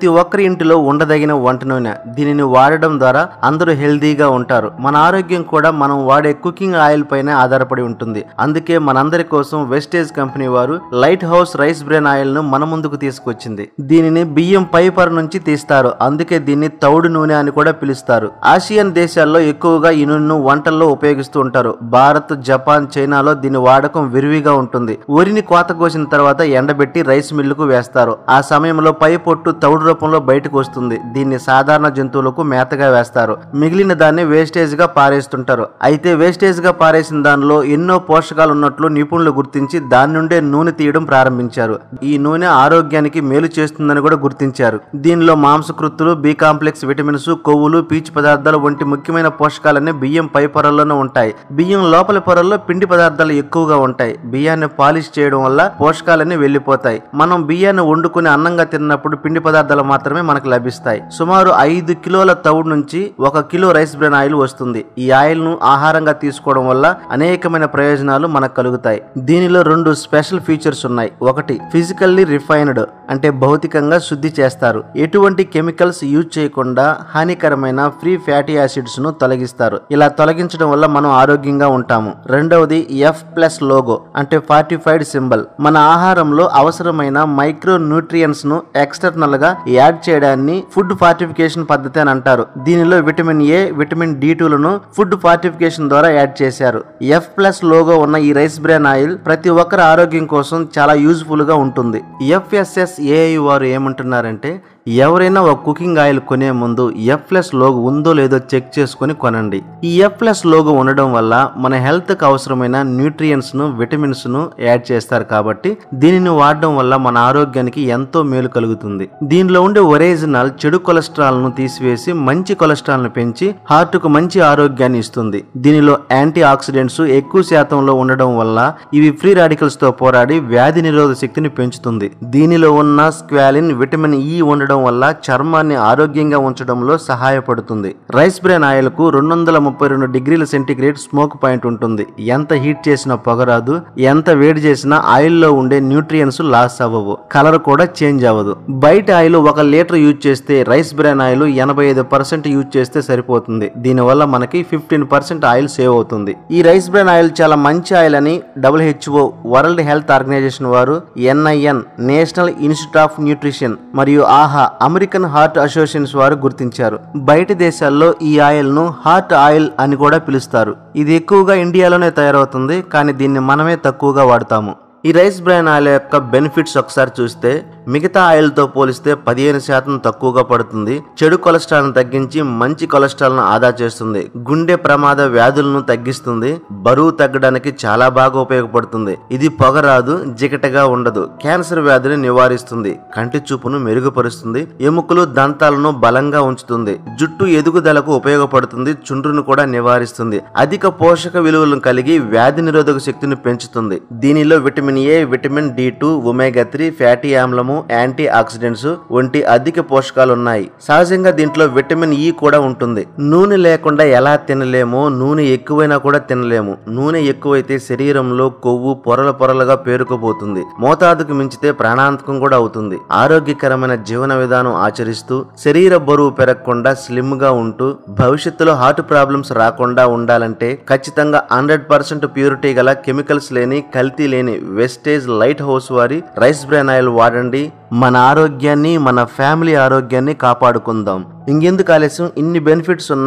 ప్రతి ఒక్కరి ఇంటిలో ఉండదగిన వంట నూనె. దీనిని వాడడం ద్వారా అందరూ హెల్దీగా ఉంటారు. మన ఆరోగ్యం కూడా మనం వాడే కుకింగ్ ఆయిల్ పైన ఆధారపడి ఉంటుంది. అందుకే మనందరి కోసం వెస్టేజ్ కంపెనీ వారు light house rice bran oil ను మన ముందుకు తీసుకొచ్చింది. దీనిని బియ్యం పై పొర నుంచి తీస్తారు. అందుకే దీన్ని తౌడు నూనె అని కూడా పిలుస్తారు. ఆసియన్ దేశాల్లో ఎక్కువగా ఈ నూనెను వంటల్లో ఉపయోగిస్తూ ఉంటారు. భారత్, జపాన్, చైనాలో దీని వాడకం విరివిగా ఉంటుంది. వరిని కోత కోసిన తర్వాత ఎండబెట్టి రైస్ మిల్లుకు వేస్తారు. ఆ సమయంలో పై పొట్టు తౌడు రూపంలో బయటకు వస్తుంది. దీన్ని సాధారణ జంతువులకు మేతగా వేస్తారు. మిగిలిన దాన్ని వేస్టేజ్ గా పారేస్తుంటారు. అయితే వేస్టేజ్ గా పారేసిన దానిలో ఎన్నో పోషకాలు ఉన్నట్లు నిపుణులు గుర్తించి దాని నుండే నూనె తీయడం ప్రారంభించారు. ఈ నూనె ఆరోగ్యానికి మేలు చేస్తుందని కూడా గుర్తించారు. దీనిలో మాంసకృత్తులు, బి కాంప్లెక్స్ విటమిన్స్, కొవ్వులు, పీచు పదార్థాలు వంటి ముఖ్యమైన పోషకాలన్నీ బియ్యం పై పొరల్లోనే ఉంటాయి. బియ్యం లోపలి పొరల్లో పిండి పదార్థాలు ఎక్కువగా ఉంటాయి. బియ్యాన్ని పాలిష్ చేయడం వల్ల పోషకాలన్నీ వెళ్లిపోతాయి. మనం బియ్యాన్ని వండుకుని అన్నంగా తిన్నప్పుడు పిండి పదార్థాలు మాత్రమే మనకు లభిస్తాయి. సుమారు 5 కిలోల తౌడు నుంచి 1 కిలో రైస్ బ్రాన్ ఆయిల్ వస్తుంది. ఈ ఆయిల్ ను ఆహారంగా తీసుకోవడం వల్ల అనేకమైన ప్రయోజనాలు మనకు కలుగుతాయి. దీనిలో 2 స్పెషల్ ఫీచర్స్ ఉన్నాయి. ఒకటి, ఫిజికల్లీ రిఫైన్డ్ అంటే భౌతికంగా శుద్ధి చేస్తారు. ఎటువంటి కెమికల్స్ యూజ్ చేయకుండా హానికరమైన ఫ్రీ ఫ్యాటీ యాసిడ్స్ ను తొలగిస్తారు. ఇలా తొలగించడం వల్ల మనం ఆరోగ్యంగా ఉంటాము. రెండవది F+ లోగో అంటే ఫార్టిఫైడ్ సింబల్. మన ఆహారంలో అవసరమైన మైక్రో న్యూట్రియన్స్ ను ఎక్స్టర్నల్ గా యాడ్ చేయడాన్ని ఫుడ్ ఫార్టిఫికేషన్ పద్ధతి అని అంటారు. దీనిలో విటమిన్ ఏ, విటమిన్ D2 లను ఫుడ్ ఫార్టిఫికేషన్ ద్వారా యాడ్ చేశారు. F+ లోగో ఉన్న ఈ రైస్ బ్రాన్ ఆయిల్ ప్రతి ఒక్కరి ఆరోగ్యం కోసం చాలా యూజ్ఫుల్ గా ఉంటుంది. FSSAI వారు ఏమంటున్నారంటే, ఎవరైనా ఒక కుకింగ్ ఆయిల్ కొనే ముందు F+ లోగో ఉందో లేదో చెక్ చేసుకుని కొనండి. ఈ F+ లోగో ఉండడం వల్ల మన హెల్త్ కు అవసరమైన న్యూట్రియన్స్ ను, విటమిన్స్ ను యాడ్ చేస్తారు. కాబట్టి దీనిని వాడడం వల్ల మన ఆరోగ్యానికి ఎంతో మేలు కలుగుతుంది. దీనిలో ఉండే ఒరిజినల్ చెడు కొలెస్ట్రాల్ ను తీసివేసి మంచి కొలెస్ట్రాల్ ను పెంచి హార్ట్ కు మంచి ఆరోగ్యాన్ని ఇస్తుంది. దీనిలో యాంటీ ఆక్సిడెంట్స్ ఎక్కువ శాతంలో ఉండడం వల్ల ఇవి ఫ్రీ రాడికల్స్ తో పోరాడి వ్యాధి నిరోధక శక్తిని పెంచుతుంది. దీనిలో ఉన్న స్క్వాలిన్, విటమిన్ E ఉండడం వల్ల చర్మాన్ని ఆరోగ్యంగా ఉంచడంలో సహాయపడుతుంది. రైస్ బ్రాన్ ఆయిల్ కు 232 డిగ్రీల సెంటీగ్రేడ్ స్మోక్ పాయింట్ ఉంటుంది. ఎంత హీట్ చేసినా పొగరాదు, ఎంత వేడి చేసినా ఆయిల్ లో ఉండే న్యూట్రియన్స్ లాస్ అవ్వవు, కలర్ కూడా చేంజ్ అవ్వదు. బయట ఆయిల్ 1 లీటర్ యూజ్ చేస్తే రైస్ బ్రాన్ ఆయిల్ 85% యూజ్ చేస్తే సరిపోతుంది. దీనివల్ల మనకి 15% ఆయిల్ సేవ్ అవుతుంది. ఈ రైస్ బ్రాన్ ఆయిల్ చాలా మంచి ఆయిల్ అని WHO వరల్డ్ హెల్త్ ఆర్గనైజేషన్ వారు, NIN national institute of nutrition మరియు ఆహా అమెరికన్ హార్ట్ అసోసియేషన్స్ వారు గుర్తించారు. బయట దేశాల్లో ఈ ఆయిల్ ను హార్ట్ ఆయిల్ అని కూడా పిలుస్తారు. ఇది ఎక్కువగా ఇండియాలోనే తయారవుతుంది, కానీ దీన్ని మనమే తక్కువగా వాడతాము. ఈ రైస్ బ్రాన్ ఆయిల్ యొక్క బెనిఫిట్స్ ఒకసారి చూస్తే, మిగతా ఆయిల్ తో పోలిస్తే 15% తక్కువగా పడుతుంది. చెడు కొలెస్ట్రాల్ ను తగ్గించి మంచి కొలెస్ట్రాల్ ను ఆదా చేస్తుంది. గుండె ప్రమాద వ్యాధులను తగ్గిస్తుంది. బరువు తగ్గడానికి చాలా బాగా ఉపయోగపడుతుంది. ఇది పొగరాదు, జిగటగా ఉండదు. క్యాన్సర్ వ్యాధిని నివారిస్తుంది. కంటి చూపును మెరుగుపరుస్తుంది. ఎముకలు, దంతాలను బలంగా ఉంచుతుంది. జుట్టు ఎదుగుదలకు ఉపయోగపడుతుంది. చుండ్రును కూడా నివారిస్తుంది. అధిక పోషక విలువలను కలిగి వ్యాధి నిరోధక శక్తిని పెంచుతుంది. దీనిలో vitamin A, vitamin D2, omega 3 fatty ఆమ్లము, యాంటీ ఆక్సిడెంట్స్ వంటి అధిక పోషకాలు ఉన్నాయి. సహజంగా దీంట్లో విటమిన్ E కూడా ఉంటుంది. నూనె లేకుండా ఎలా తినలేమో నూనె ఎక్కువైనా కూడా తినలేము. నూనె ఎక్కువైతే శరీరంలో కొవ్వు పొరల పొరలుగా పేరుకుపోతుంది. మోతాదుకు మించితే ప్రాణాంతకం కూడా అవుతుంది. ఆరోగ్యకరమైన జీవన విధానం ఆచరిస్తూ శరీర బరువు పెరగకుండా స్లిమ్ గా ఉంటూ భవిష్యత్తులో హార్ట్ ప్రాబ్లమ్స్ రాకుండా ఉండాలంటే ఖచ్చితంగా 100% ప్యూరిటీ గల, కెమికల్స్ లేని, కల్తీ లేని వెస్టేజ్ లైట్ హౌస్ వారి రైస్ బ్రాన్ ఆయిల్ వాడండి. మన ఆరోగ్యాన్ని, మన ఫ్యామిలీ ఆరోగ్యాన్ని కాపాడుకుందాం. ఇంకెందుకు ఆలస్యం? ఇన్ని బెనిఫిట్స్ ఉన్న